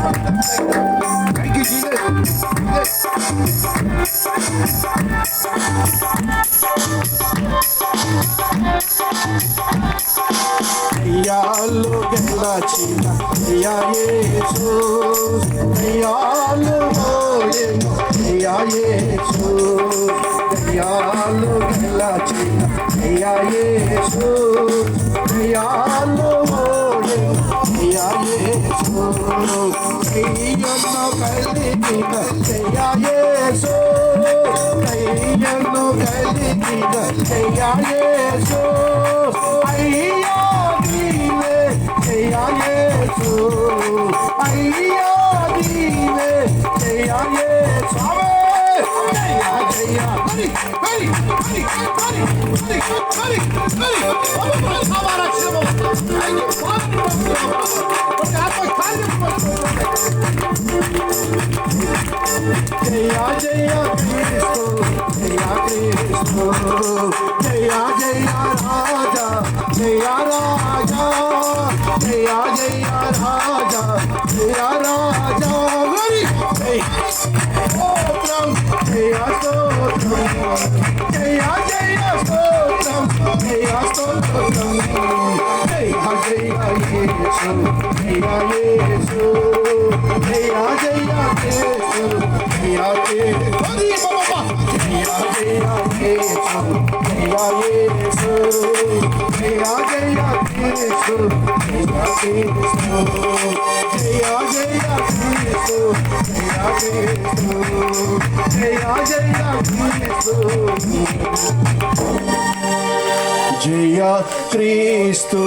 Thank you, Jesus. దయ్యాలు గెలచిన దయ్యా యేసూస్, దయ్యాలు ఓడెను దయ్యా యేసూస్, దయ్యాలు గెలచిన దయ్యా యేసూస్, దయ్యాలు ఓడెను దయ్యా యేసూస్, దయ్యను కలిగిన దయ్యా యేసూస్, దయ్యను కలిగిన దయ్యా యేసూస్, అయ్యా నీవే దయ్యా యేసూస్, అయ్యా నీవే దయ్యా యేసూస్. దయ్యా దయ్యా హరి హరి హరి హరి హరి హరి హరి हमारा सेवा जया जया क्रिस्तो जया क्रिस्तो जया जया राजा जया राजा जया जया राजा जया राजा हरि स्तोत्रम जया स्तोत्रम जया जया स्तोत्रम जया स्तोत्रम जया जया येशु जया येशु जया जया येशु जया हरि बाबा जया जया येशु जया येशु जया जया येशु जया येशु जया जया येशु जया येशु जया जया येशु जया क्रिस्तु।